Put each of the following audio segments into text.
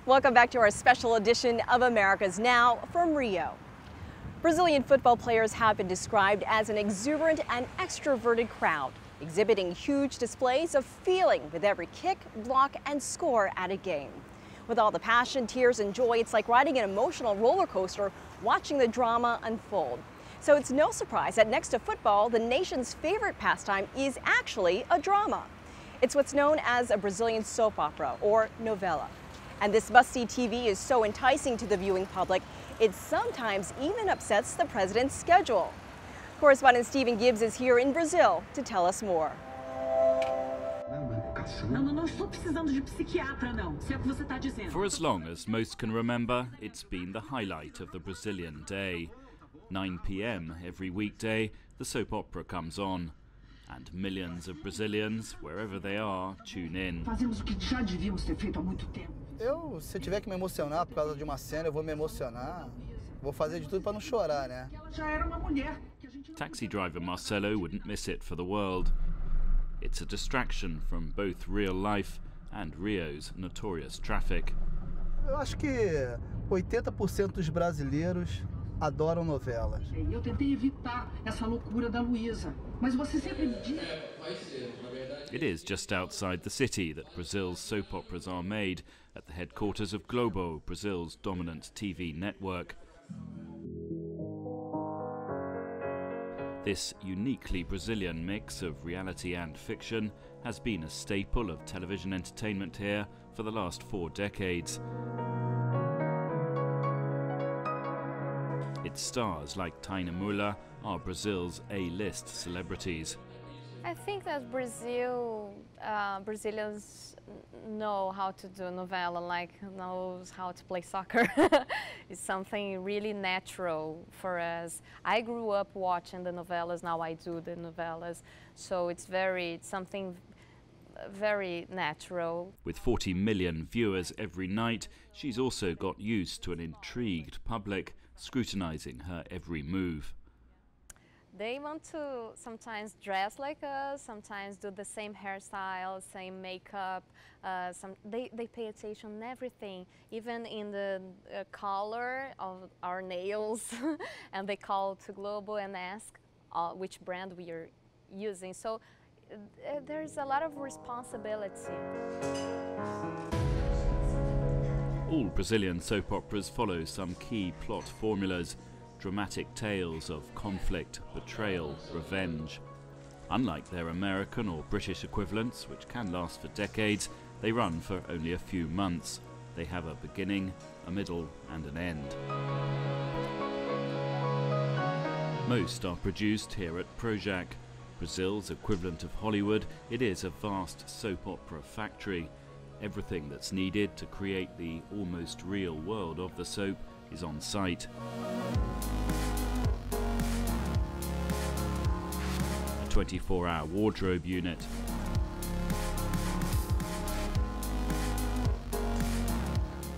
Welcome back to our special edition of America's Now from Rio. Brazilian football players have been described as an exuberant and extroverted crowd, exhibiting huge displays of feeling with every kick, block, and score at a game. With all the passion, tears, and joy, it's like riding an emotional roller coaster, watching the drama unfold. So it's no surprise that next to football, the nation's favorite pastime is actually a drama. It's what's known as a Brazilian soap opera, or novela. And this must-see TV is so enticing to the viewing public, it sometimes even upsets the president's schedule. Correspondent Stephen Gibbs is here in Brazil to tell us more. For as long as most can remember, it's been the highlight of the Brazilian day. 9 p.m. every weekday, the soap opera comes on. And millions of Brazilians, wherever they are, tune in. Se tiver que me emocionar por causa de uma cena, eu vou me emocionar. Vou fazer de tudo para não chorar, né? Taxi driver Marcelo wouldn't miss it for the world. It's a distraction from both real life and Rio's notorious traffic. Eu acho que 80% dos brasileiros adoram novelas. Eu tentei evitar essa loucura da Luísa, mas você sempre me diz. It is just outside the city that Brazil's soap operas are made, at the headquarters of Globo, Brazil's dominant TV network. This uniquely Brazilian mix of reality and fiction has been a staple of television entertainment here for the last 4 decades. Its stars like Taina Müller are Brazil's A-list celebrities. I think that Brazilians know how to do novela, like knows how to play soccer. It's something really natural for us. I grew up watching the novelas, now I do the novelas, so it's something very natural. With 40 million viewers every night, she's also got used to an intrigued public scrutinizing her every move. They want to sometimes dress like us, sometimes do the same hairstyle, same makeup. They pay attention in everything, even in the color of our nails. And they call to Globo and ask which brand we are using. So there's a lot of responsibility. All Brazilian soap operas follow some key plot formulas. Dramatic tales of conflict, betrayal, revenge. Unlike their American or British equivalents, which can last for decades, they run for only a few months. They have a beginning, a middle, and an end. Most are produced here at Projac. Brazil's equivalent of Hollywood, it is a vast soap opera factory. Everything that's needed to create the almost real world of the soap is on site. A 24-hour wardrobe unit,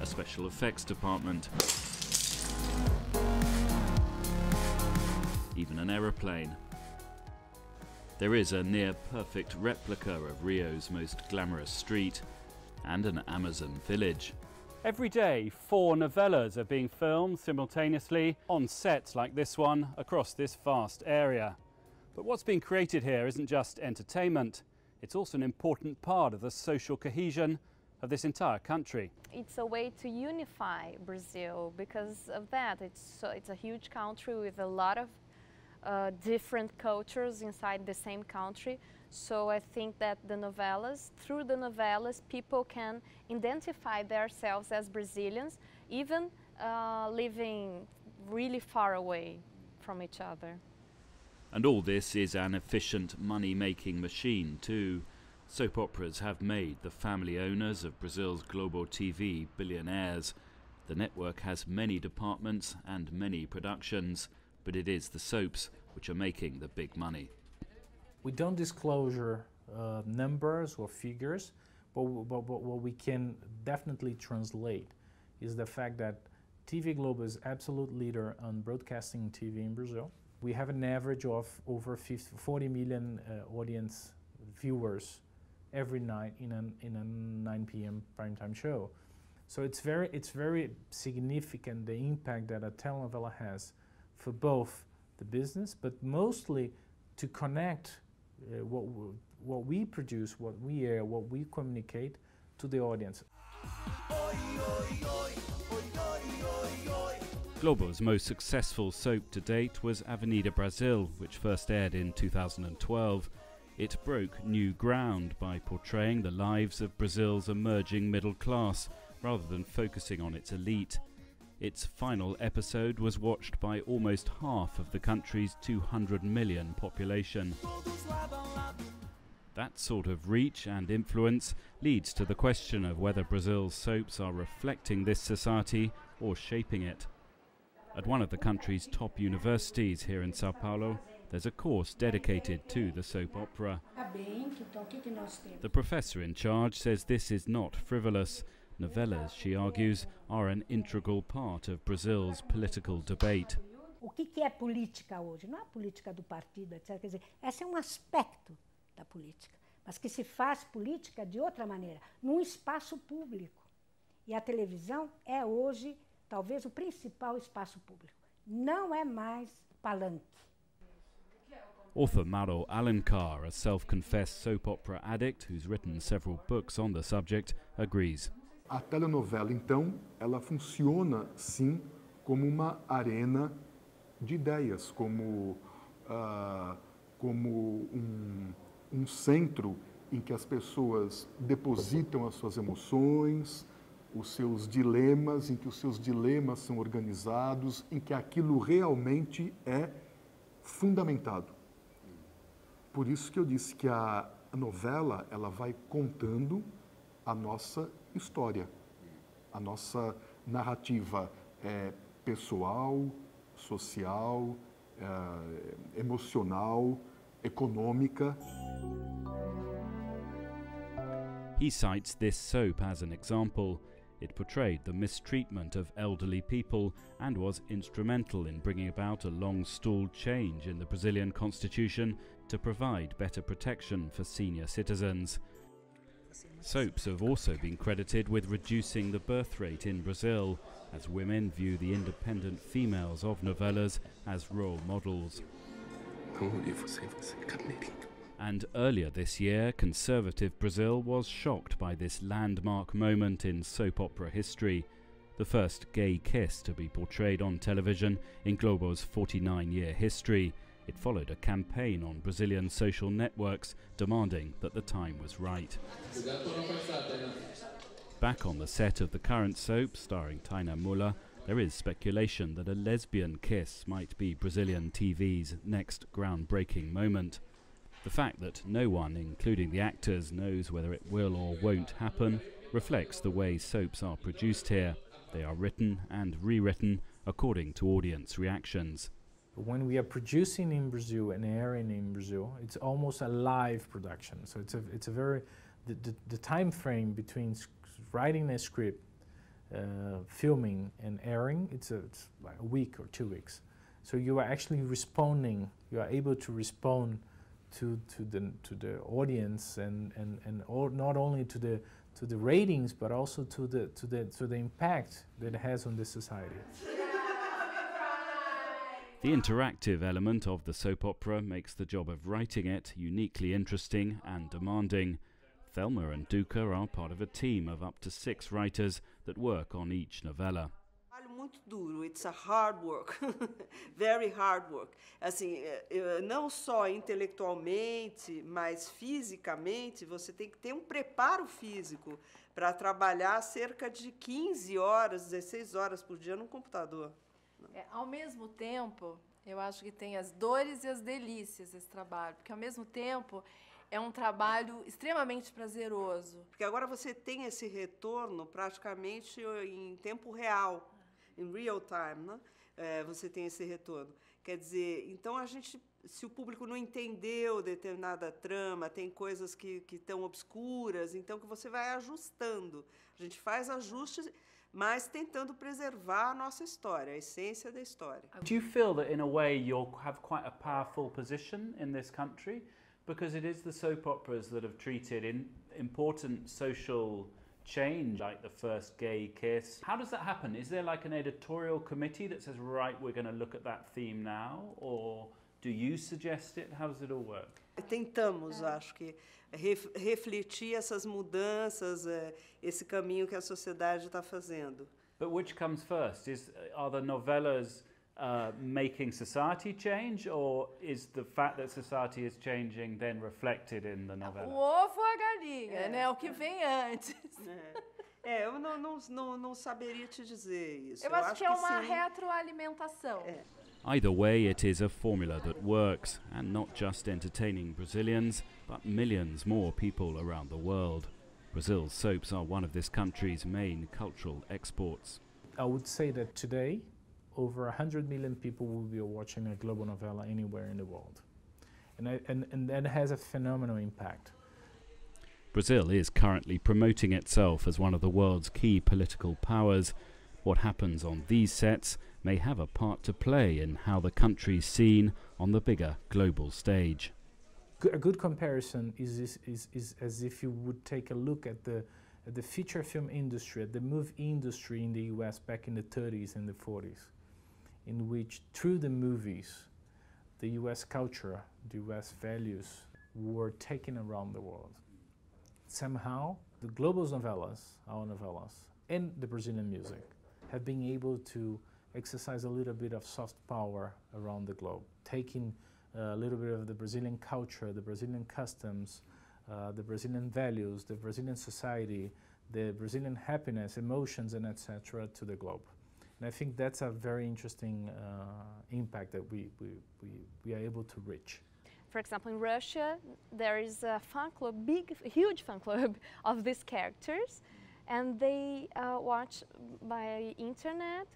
a special effects department, even an aeroplane. There is a near-perfect replica of Rio's most glamorous street and an Amazon village. Every day, 4 novelas are being filmed simultaneously on sets like this one across this vast area. But what's being created here isn't just entertainment, it's also an important part of the social cohesion of this entire country. It's a way to unify Brazil because of that. It's a huge country with a lot of different cultures inside the same country. So I think that through the novelas, people can identify themselves as Brazilians, even living really far away from each other. And all this is an efficient money-making machine too. Soap operas have made the family owners of Brazil's Globo TV billionaires. The network has many departments and many productions, but it is the soaps which are making the big money. We don't disclose numbers or figures, but what we can definitely translate is the fact that TV Globo is absolute leader on broadcasting TV in Brazil. We have an average of over 40 million audience viewers every night in a 9 p.m. primetime show. So it's very significant, the impact that a telenovela has for both the business, but mostly to connect what we produce, what we air, what we communicate to the audience. Globo's most successful soap to date was Avenida Brasil, which first aired in 2012. It broke new ground by portraying the lives of Brazil's emerging middle class, rather than focusing on its elite. Its final episode was watched by almost half of the country's 200 million population. That sort of reach and influence leads to the question of whether Brazil's soaps are reflecting this society or shaping it. At one of the country's top universities here in Sao Paulo, there's a course dedicated to the soap opera. The professor in charge says this is not frivolous. Novelas, she argues, are an integral part of Brazil's political debate. O que é política hoje? Não é a política do partido, etc. Quer dizer, esse é um aspecto da política, mas que se faz política de outra maneira, num espaço público. E a televisão é hoje talvez o principal espaço público. Não é mais palanque. Author Mauro Alencar, a self-confessed soap opera addict who's written several books on the subject, agrees. A telenovela, então, ela funciona, sim, como uma arena de ideias, como um centro em que as pessoas depositam as suas emoções, os seus dilemas, em que os seus dilemas são organizados, em que aquilo realmente é fundamentado. Por isso que eu disse que a novela, ela vai contando a nossa história, a nossa narrativa pessoal, social, emocional, econômica. He cites this soap as an example. It portrayed the mistreatment of elderly people and was instrumental in bringing about a long-stalled change in the Brazilian constitution to provide better protection for senior citizens. Soaps have also been credited with reducing the birth rate in Brazil, as women view the independent females of novelas as role models. And earlier this year, conservative Brazil was shocked by this landmark moment in soap opera history, the first gay kiss to be portrayed on television in Globo's 49-year history. It followed a campaign on Brazilian social networks demanding that the time was right. Back on the set of the current soap, starring Taina Muller, there is speculation that a lesbian kiss might be Brazilian TV's next groundbreaking moment. The fact that no one, including the actors, knows whether it will or won't happen reflects the way soaps are produced here. They are written and rewritten according to audience reactions. When we are producing in Brazil and airing in Brazil, it's almost a live production. So it's a very the time frame between writing a script, filming and airing, it's like a week or 2 weeks. So you are actually responding. You are able to respond to the audience and not only to the ratings, but also to the impact that it has on the society. The interactive element of the soap opera makes the job of writing it uniquely interesting and demanding. Thelma and Duca are part of a team of up to 6 writers that work on each novella. Muito duro, it's a hard work, very hard work. Assim, não só intelectualmente, mas fisicamente, você tem que ter preparo físico para trabalhar cerca de 15 horas, 16 horas por dia no computador. Ao mesmo tempo, eu acho que tem as dores e as delícias desse trabalho, porque ao mesmo tempo é um trabalho extremamente prazeroso. Porque agora você tem esse retorno praticamente em tempo real. Em real time, né? Você tem esse retorno. Quer dizer, então se o público não entendeu determinada trama, tem coisas que estão obscuras, então que você vai ajustando. A gente faz ajustes, mas tentando preservar a nossa história, a essência da história. Do you feel that in a way you have quite a powerful position in this country? Because it is the soap operas that have treated important social change, like the first gay kiss. How does that happen? Is there like an editorial committee that says, right, we're going to look at that theme now? Or do you suggest it? How does it all work? Tentamos, acho que, refletir essas mudanças, esse caminho que a sociedade está fazendo. But which comes first? Are the novelas making society change, or is the fact that society is changing then reflected in the novela? O ovo ou a galinha, né? O que vem antes. Eu não saberia te dizer isso. Eu acho que é uma retroalimentação. Either way, it is a formula that works, and not just entertaining Brazilians, but millions more people around the world. Brazil's soaps are one of this country's main cultural exports. I would say that today, over 100 million people will be watching a Globo novela anywhere in the world. And that has a phenomenal impact. Brazil is currently promoting itself as one of the world's key political powers. What happens on these sets may have a part to play in how the country's seen on the bigger global stage. A good comparison is as if you would take a look at the feature film industry, at the movie industry in the US back in the 30s and the 40s, in which through the movies, the US culture, the US values were taken around the world. Somehow, the Globo's novelas, our novelas, and the Brazilian music have been able to exercise a little bit of soft power around the globe, taking a little bit of the Brazilian culture, the Brazilian customs, the Brazilian values, the Brazilian society, the Brazilian happiness, emotions, and etc. to the globe. And I think that's a very interesting impact that we are able to reach. For example, in Russia, there is a fan club, huge fan club of these characters, and they watch by internet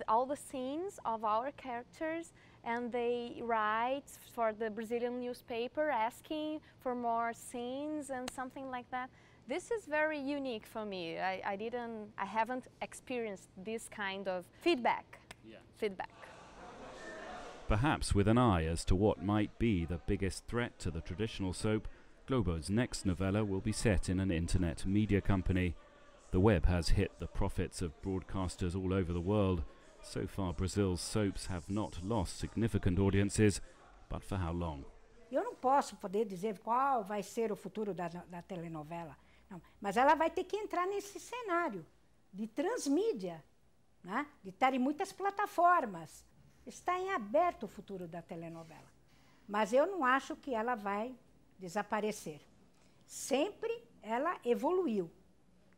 all the scenes of our characters, and they write for the Brazilian newspaper asking for more scenes and something like that. This is very unique for me. I haven't experienced this kind of feedback. Perhaps with an eye as to what might be the biggest threat to the traditional soap, Globo's next novella will be set in an internet media company. The web has hit the profits of broadcasters all over the world. So far, Brazil's soaps have not lost significant audiences, but for how long? Eu não posso poder dizer qual vai ser o futuro da telenovela, não. Mas ela vai ter que entrar nesse cenário de transmídia, né? De estar em muitas plataformas. Está em aberto o futuro da telenovela. Mas eu não acho que ela vai desaparecer. Sempre ela evoluiu.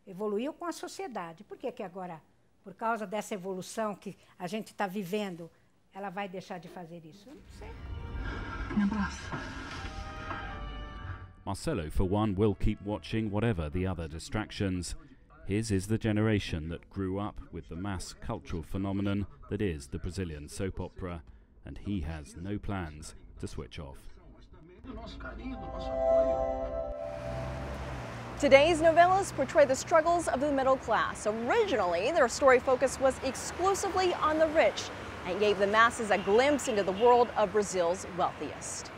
Evoluiu com a sociedade. Por que agora, por causa dessa evolução que a gente está vivendo, ela vai deixar de fazer isso? Eu não sei. Me abraça. Marcelo, for one, will keep watching whatever the other distractions. His is the generation that grew up with the mass cultural phenomenon that is the Brazilian soap opera, and he has no plans to switch off. Today's novelas portray the struggles of the middle class. Originally, their story focus was exclusively on the rich and gave the masses a glimpse into the world of Brazil's wealthiest.